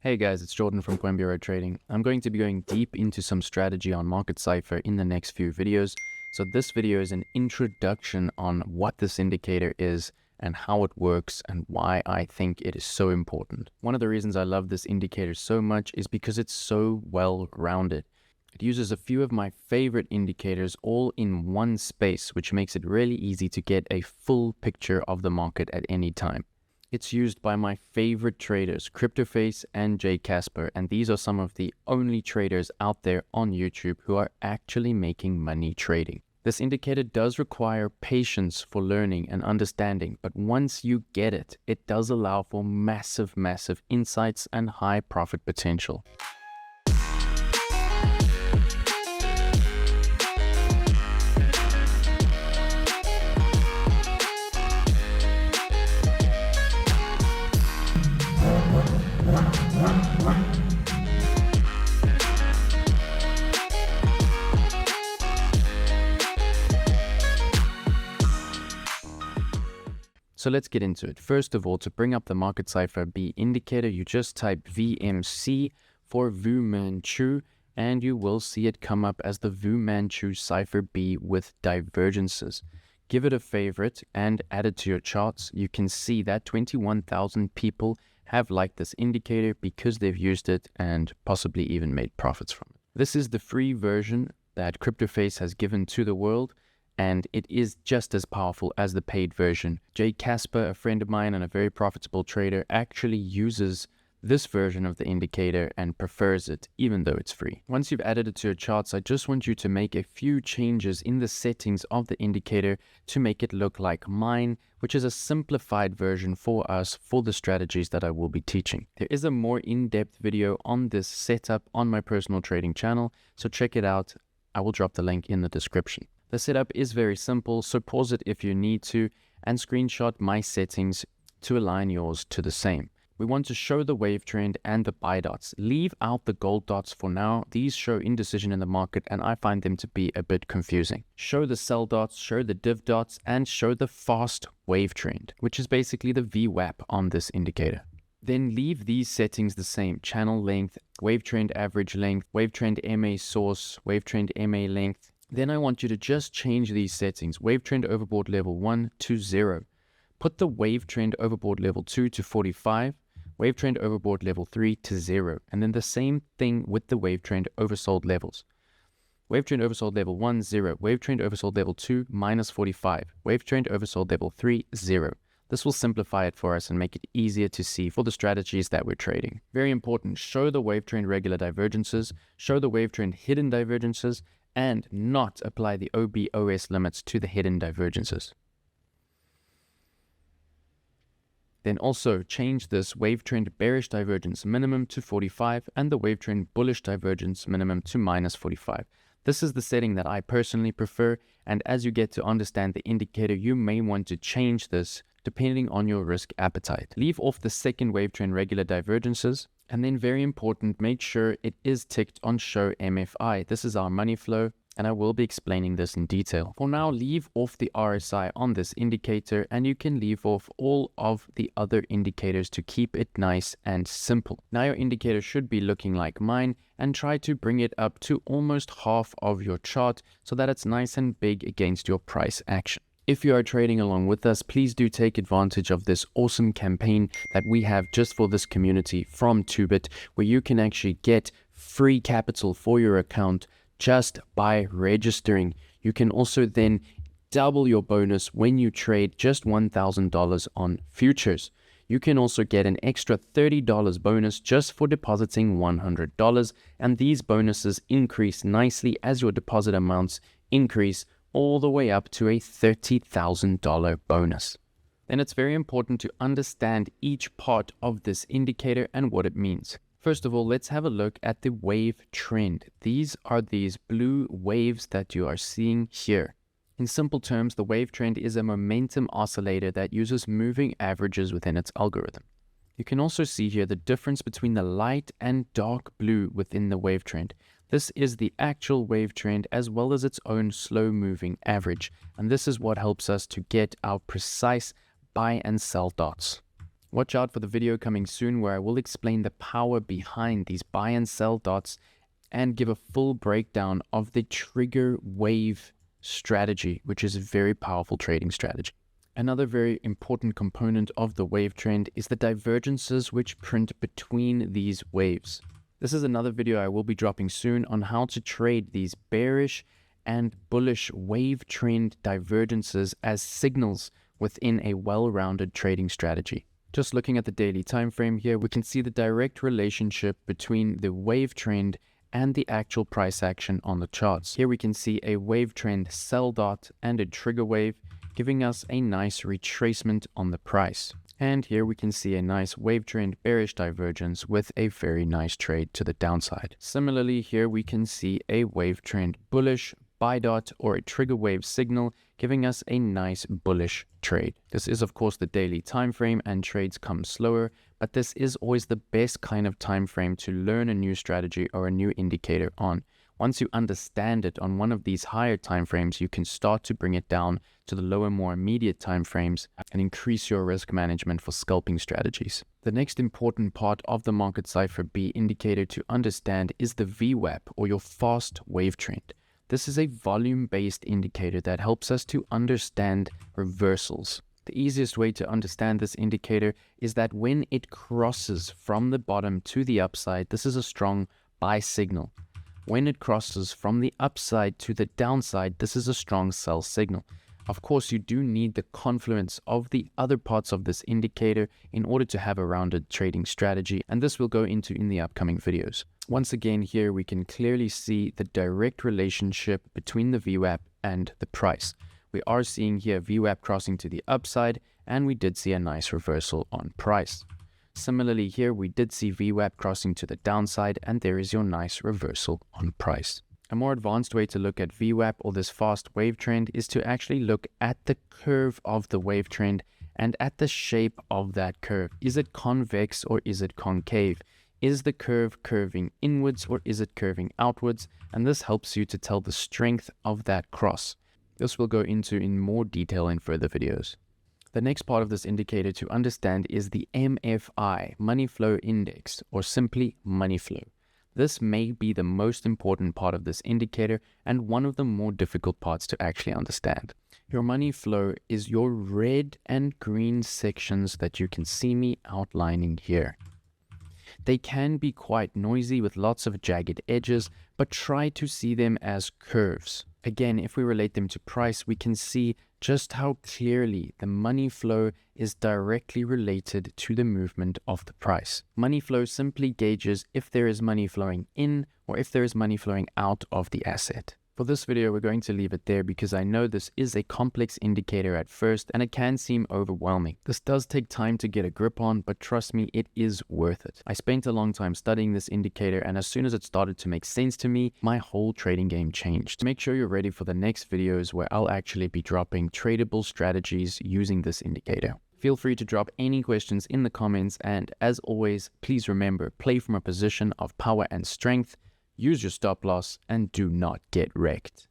Hey guys, it's Jordan from Bureau Trading. I'm going to be going deep into some strategy on Market Cipher in the next few videos. So this video is an introduction on what this indicator is and how it works and why I think it is so important. One of the reasons I love this indicator so much is because it's so well-rounded. It uses a few of my favorite indicators all in one space, which makes it really easy to get a full picture of the market at any time. It's used by my favorite traders, Cryptoface and Jay Casper, and these are some of the only traders out there on YouTube who are actually making money trading. This indicator does require patience for learning and understanding, but once you get it, it does allow for massive insights and high profit potential. So let's get into it. First of all, to bring up the Market Cipher B indicator, you just type VMC for Fu Manchu, and you will see it come up as the Fu Manchu Cipher B with divergences. Give it a favorite and add it to your charts. You can see that 21,000 people have liked this indicator because they've used it and possibly even made profits from it. This is the free version that Cryptoface has given to the world, and it is just as powerful as the paid version. Jay Casper, a friend of mine and a very profitable trader, actually uses this version of the indicator and prefers it, even though it's free. Once you've added it to your charts, I just want you to make a few changes in the settings of the indicator to make it look like mine, which is a simplified version for us for the strategies that I will be teaching. There is a more in-depth video on this setup on my personal trading channel, so check it out. I will drop the link in the description. The setup is very simple, so pause it if you need to and screenshot my settings to align yours to the same. We want to show the wave trend and the buy dots. Leave out the gold dots for now. These show indecision in the market and I find them to be a bit confusing. Show the sell dots, show the div dots, and show the fast wave trend, which is basically the VWAP on this indicator. Then leave these settings the same: channel length, wave trend average length, wave trend MA source, wave trend MA length. Then I want you to just change these settings: wave trend overbought level 1 to 0. Put the wave trend overbought level 2 to 45, wave trend overbought level 3 to 0. And then the same thing with the wave trend oversold levels. Wave trend oversold level 1, 0. Wave trend oversold level 2, minus 45. Wave trend oversold level 3, 0. This will simplify it for us and make it easier to see for the strategies that we're trading. Very important, show the wave trend regular divergences, show the wave trend hidden divergences, and not apply the OBOS limits to the hidden divergences. Then also change this wave trend bearish divergence minimum to 45 and the wave trend bullish divergence minimum to minus 45. This is the setting that I personally prefer, and as you get to understand the indicator, you may want to change this depending on your risk appetite. Leave off the second wave trend regular divergences, and then very important, make sure it is ticked on show MFI. This is our money flow, and I will be explaining this in detail. For now, leave off the RSI on this indicator, and you can leave off all of the other indicators to keep it nice and simple. Now your indicator should be looking like mine, and try to bring it up to almost half of your chart so that it's nice and big against your price action. If you are trading along with us, please do take advantage of this awesome campaign that we have just for this community from TOOBIT, where you can actually get free capital for your account just by registering. You can also then double your bonus when you trade just $1,000 on futures. You can also get an extra $30 bonus just for depositing $100, and these bonuses increase nicely as your deposit amounts increase, all the way up to a $30,000 bonus. Then it's very important to understand each part of this indicator and what it means. First of all, let's have a look at the wave trend. These are these blue waves that you are seeing here. In simple terms, the wave trend is a momentum oscillator that uses moving averages within its algorithm. You can also see here the difference between the light and dark blue within the wave trend. This is the actual wave trend as well as its own slow moving average, and this is what helps us to get our precise buy and sell dots. Watch out for the video coming soon where I will explain the power behind these buy and sell dots and give a full breakdown of the trigger wave strategy, which is a very powerful trading strategy. Another very important component of the wave trend is the divergences which print between these waves. This is another video I will be dropping soon on how to trade these bearish and bullish wave trend divergences as signals within a well-rounded trading strategy. Just looking at the daily time frame here, we can see the direct relationship between the wave trend and the actual price action on the charts. Here we can see a wave trend sell dot and a trigger wave, giving us a nice retracement on the price. And here we can see a nice wave trend bearish divergence with a very nice trade to the downside. Similarly, here we can see a wave trend bullish buy dot or a trigger wave signal, giving us a nice bullish trade. This is of course the daily time frame and trades come slower, but this is always the best kind of time frame to learn a new strategy or a new indicator on. Once you understand it on one of these higher time frames, you can start to bring it down to the lower, more immediate time frames and increase your risk management for scalping strategies. The next important part of the Market Cipher B indicator to understand is the VWAP, or your fast wave trend. This is a volume-based indicator that helps us to understand reversals. The easiest way to understand this indicator is that when it crosses from the bottom to the upside, this is a strong buy signal. When it crosses from the upside to the downside, this is a strong sell signal. Of course, you do need the confluence of the other parts of this indicator in order to have a rounded trading strategy, and this we'll go into in the upcoming videos. Once again, here we can clearly see the direct relationship between the VWAP and the price. We are seeing here VWAP crossing to the upside, and we did see a nice reversal on price. Similarly, here we did see VWAP crossing to the downside, and there is your nice reversal on price. A more advanced way to look at VWAP, or this fast wave trend, is to actually look at the curve of the wave trend and at the shape of that curve. Is it convex or is it concave? Is the curve curving inwards or is it curving outwards? And this helps you to tell the strength of that cross. This we'll go into in more detail in further videos. The next part of this indicator to understand is the MFI, Money Flow Index, or simply money flow. This may be the most important part of this indicator and one of the more difficult parts to actually understand. Your money flow is your red and green sections that you can see me outlining here. They can be quite noisy with lots of jagged edges, but try to see them as curves. Again, if we relate them to price, we can see just how clearly the money flow is directly related to the movement of the price. Money flow simply gauges if there is money flowing in or if there is money flowing out of the asset. For this video, we're going to leave it there because I know this is a complex indicator at first and it can seem overwhelming. This does take time to get a grip on, but trust me, it is worth it. I spent a long time studying this indicator, and as soon as it started to make sense to me, my whole trading game changed. Make sure you're ready for the next videos where I'll actually be dropping tradable strategies using this indicator. Feel free to drop any questions in the comments, and as always, please remember, play from a position of power and strength. Use your stop loss and do not get wrecked.